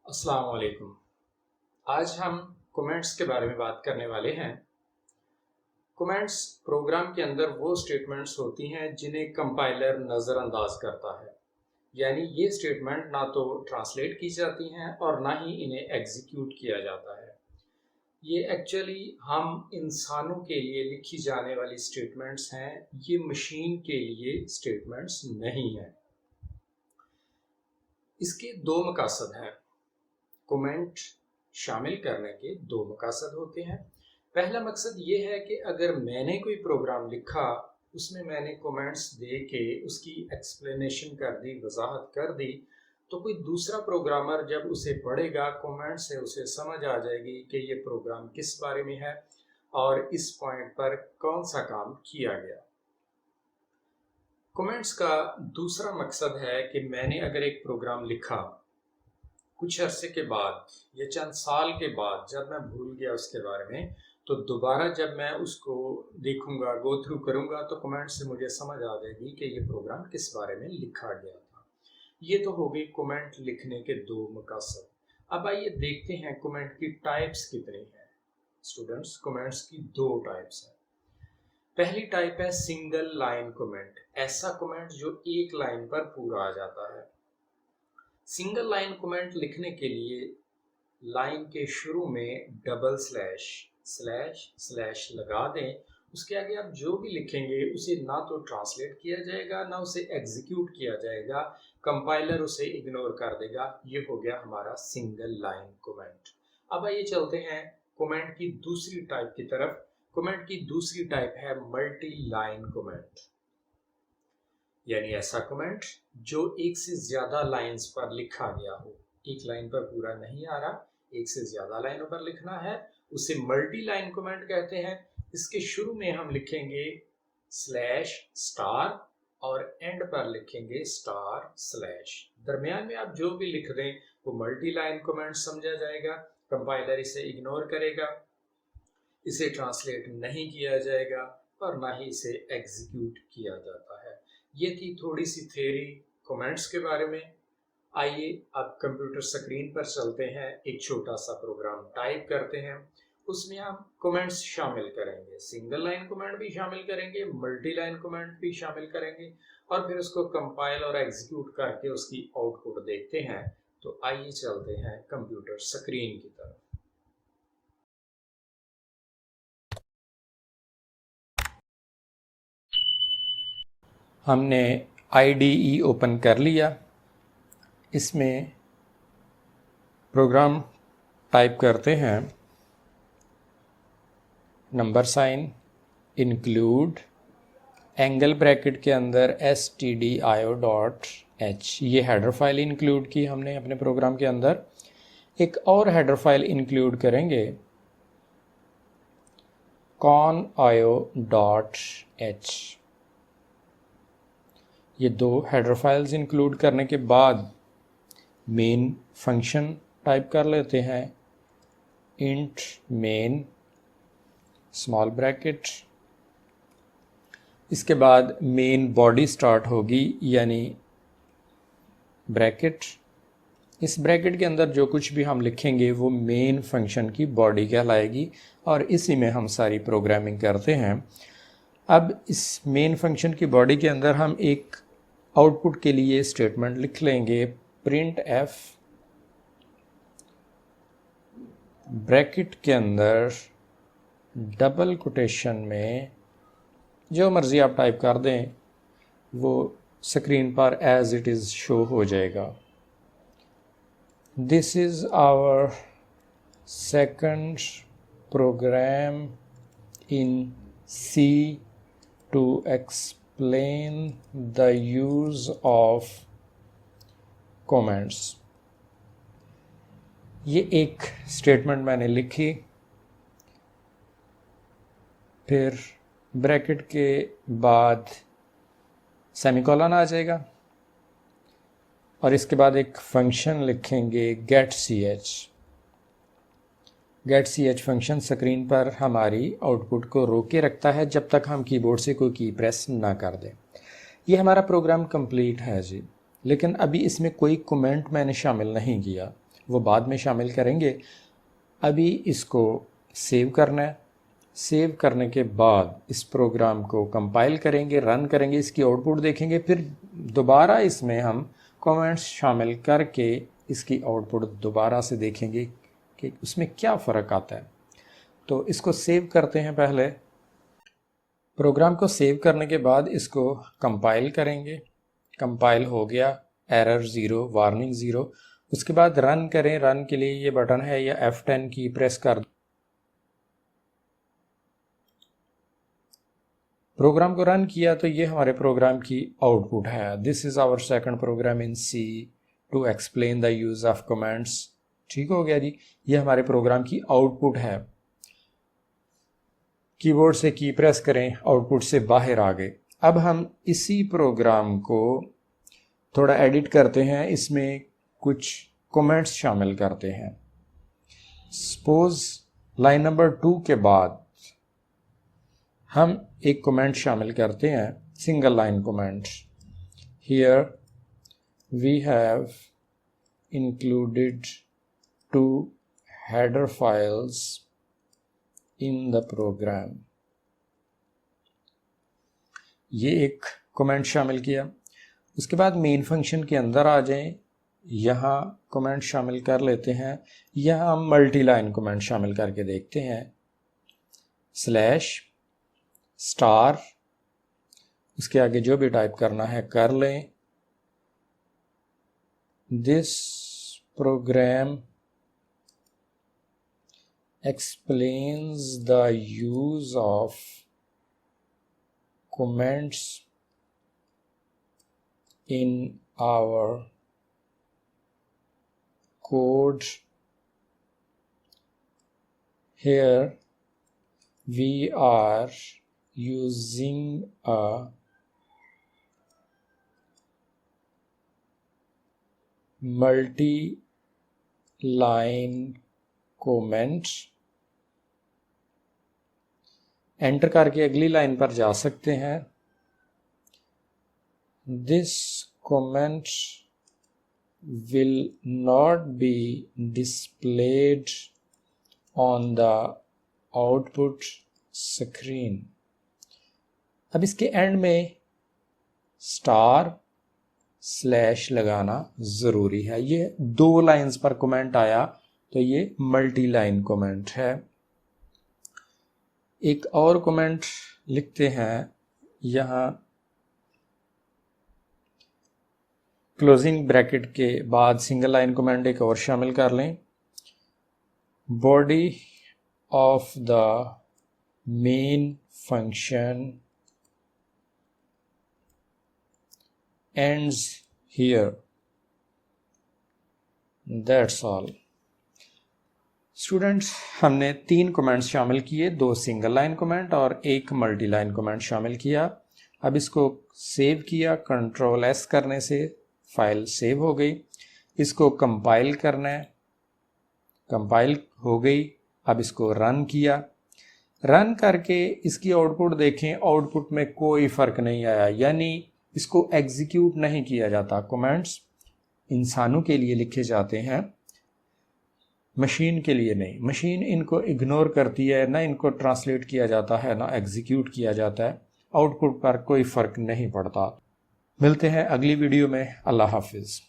अस्सलाम वालेकुम। आज हम कमेंट्स के बारे में बात करने वाले हैं। कमेंट्स प्रोग्राम के अंदर वो स्टेटमेंट्स होती हैं जिन्हें कंपाइलर नज़रअंदाज करता है। यानी ये स्टेटमेंट ना तो ट्रांसलेट की जाती हैं और ना ही इन्हें एग्जीक्यूट किया जाता है। ये एक्चुअली हम इंसानों के लिए लिखी जाने वाली स्टेटमेंट्स हैं, ये मशीन के लिए स्टेटमेंट्स नहीं हैं। इसके दो मकसद हैं। कमेंट शामिल करने के दो मकसद होते हैं। पहला मकसद ये है कि अगर मैंने कोई प्रोग्राम लिखा, उसमें मैंने कमेंट्स दे के उसकी एक्सप्लेनेशन कर दी, वजाहत कर दी, तो कोई दूसरा प्रोग्रामर जब उसे पढ़ेगा कमेंट से उसे समझ आ जाएगी कि ये प्रोग्राम किस बारे में है और इस पॉइंट पर कौन सा काम किया गया। कमेंट्स का दूसरा मकसद है कि मैंने अगर एक प्रोग्राम लिखा, कुछ अरसे के बाद या चंद साल के बाद जब मैं भूल गया उसके बारे में, तो दोबारा जब मैं उसको देखूंगा, गो थ्रू करूंगा, तो कमेंट से मुझे समझ आ जाएगी कि ये प्रोग्राम किस बारे में लिखा गया था। ये तो हो गई कमेंट लिखने के दो मकसद। अब आइए देखते हैं कमेंट की टाइप्स कितनी हैं। स्टूडेंट्स, कमेंट्स की दो टाइप्स हैं। पहली टाइप है सिंगल लाइन कमेंट, ऐसा कमेंट जो एक लाइन पर पूरा आ जाता है। सिंगल लाइन कमेंट लिखने के लिए लाइन के शुरू में डबल स्लैश स्लैश स्लैश लगा दें। उसके आगे आप जो भी लिखेंगे उसे ना तो ट्रांसलेट किया जाएगा ना उसे एग्जीक्यूट किया जाएगा, कंपाइलर उसे इग्नोर कर देगा। ये हो गया हमारा सिंगल लाइन कमेंट। अब आइए चलते हैं कमेंट की दूसरी टाइप की तरफ। कमेंट की दूसरी टाइप है मल्टी लाइन कमेंट, यानी ऐसा कमेंट जो एक से ज्यादा लाइंस पर लिखा गया हो। एक लाइन पर पूरा नहीं आ रहा, एक से ज्यादा लाइनों पर लिखना है, उसे मल्टी लाइन कमेंट कहते हैं। इसके शुरू में हम लिखेंगे स्लैश स्टार और एंड पर लिखेंगे स्टार स्लैश। दरमियान में आप जो भी लिख दें वो मल्टी लाइन कमेंट समझा जाएगा। कंपाइलर इसे इग्नोर करेगा, इसे ट्रांसलेट नहीं किया जाएगा और ना ही इसे एग्जीक्यूट किया जाता है। ये थी थोड़ी सी थ्योरी कमेंट्स के बारे में। आइए अब कंप्यूटर स्क्रीन पर चलते हैं, एक छोटा सा प्रोग्राम टाइप करते हैं, उसमें हम कमेंट्स शामिल करेंगे, सिंगल लाइन कमेंट भी शामिल करेंगे, मल्टी लाइन कमेंट भी शामिल करेंगे और फिर उसको कंपाइल और एग्जीक्यूट करके उसकी आउटपुट देखते हैं। तो आइए चलते हैं कंप्यूटर स्क्रीन की तरफ। हमने IDE ओपन कर लिया। इसमें प्रोग्राम टाइप करते हैं number sign include angle bracket के अंदर stdio.h। ये हेडर फाइल इंक्लूड की हमने अपने प्रोग्राम के अंदर। एक और हेडर फाइल इंक्लूड करेंगे conio.h। ये दो हेडर फाइल्स इंक्लूड करने के बाद मेन फंक्शन टाइप कर लेते हैं, इंट मेन स्मॉल ब्रैकेट। इसके बाद मेन बॉडी स्टार्ट होगी यानी ब्रैकेट। इस ब्रैकेट के अंदर जो कुछ भी हम लिखेंगे वो मेन फंक्शन की बॉडी कहलाएगी और इसी में हम सारी प्रोग्रामिंग करते हैं। अब इस मेन फंक्शन की बॉडी के अंदर हम एक आउटपुट के लिए स्टेटमेंट लिख लेंगे, प्रिंट एफ ब्रैकेट के अंदर डबल कोटेशन में जो मर्ज़ी आप टाइप कर दें वो स्क्रीन पर एज इट इज़ शो हो जाएगा। This is our second program in C to explain the use of comments। ये एक स्टेटमेंट मैंने लिखी, फिर ब्रैकेट के बाद सेमीकोलन आ जाएगा और इसके बाद एक फंक्शन लिखेंगे getch। getch फंक्शन स्क्रीन पर हमारी आउटपुट को रोके रखता है जब तक हम कीबोर्ड से कोई की प्रेस ना कर दें। ये हमारा प्रोग्राम कंप्लीट है जी, लेकिन अभी इसमें कोई कमेंट मैंने शामिल नहीं किया। वो बाद में शामिल करेंगे। अभी इसको सेव करना है। सेव करने के बाद इस प्रोग्राम को कंपाइल करेंगे, रन करेंगे, इसकी आउटपुट देखेंगे, फिर दोबारा इसमें हम कमेंट्स शामिल करके इसकी आउटपुट दोबारा से देखेंगे कि उसमें क्या फ़र्क आता है। तो इसको सेव करते हैं। पहले प्रोग्राम को सेव करने के बाद इसको कंपाइल करेंगे। कंपाइल हो गया, एरर 0, वार्निंग 0। उसके बाद रन करें। रन के लिए ये बटन है या F10 की प्रेस कर दो। प्रोग्राम को रन किया तो ये हमारे प्रोग्राम की आउटपुट है। This is our second program in C to explain the use of commands. ठीक हो गया जी, ये हमारे प्रोग्राम की आउटपुट है। कीबोर्ड से की प्रेस करें, आउटपुट से बाहर आ गए। अब हम इसी प्रोग्राम को थोड़ा एडिट करते हैं, इसमें कुछ कमेंट्स शामिल करते हैं। सपोज लाइन नंबर 2 के बाद हम एक कमेंट शामिल करते हैं, single line comment. Here we have included 2 header files in the program. ये एक कमेंट शामिल किया। उसके बाद मेन फंक्शन के अंदर आ जाएं, यहाँ कमेंट शामिल कर लेते हैं। यहाँ हम मल्टी लाइन कमेंट शामिल करके देखते हैं। स्लैश स्टार, उसके आगे जो भी टाइप करना है कर लें। This program explains the use of comments in our code. Here we are using a multi-line comment। Enter करके अगली लाइन पर जा सकते हैं। This comment will not be displayed on the output screen. अब इसके एंड में स्टार स्लैश लगाना ज़रूरी है। ये 2 लाइंस पर कमेंट आया तो ये मल्टी लाइन कमेंट है। एक और कमेंट लिखते हैं, यहाँ क्लोजिंग ब्रैकेट के बाद सिंगल लाइन कमेंट एक और शामिल कर लें। Body of the main function ends here. That's all. Students, हमने 3 कमेंट्स शामिल किए, 2 सिंगल लाइन कमेंट और 1 मल्टी लाइन कमेंट शामिल किया। अब इसको सेव किया, कंट्रोल S करने से फाइल सेव हो गई। इसको कंपाइल करना है, कंपाइल हो गई। अब इसको रन किया। रन करके इसकी आउटपुट देखें, आउटपुट में कोई फ़र्क नहीं आया, यानी इसको एग्जीक्यूट नहीं किया जाता। कमेंट्स इंसानों के लिए लिखे जाते हैं, मशीन के लिए नहीं। मशीन इनको इग्नोर करती है, ना इनको ट्रांसलेट किया जाता है ना एग्जीक्यूट किया जाता है। आउटपुट पर कोई फ़र्क नहीं पड़ता। मिलते हैं अगली वीडियो में। अल्लाह हाफिज़।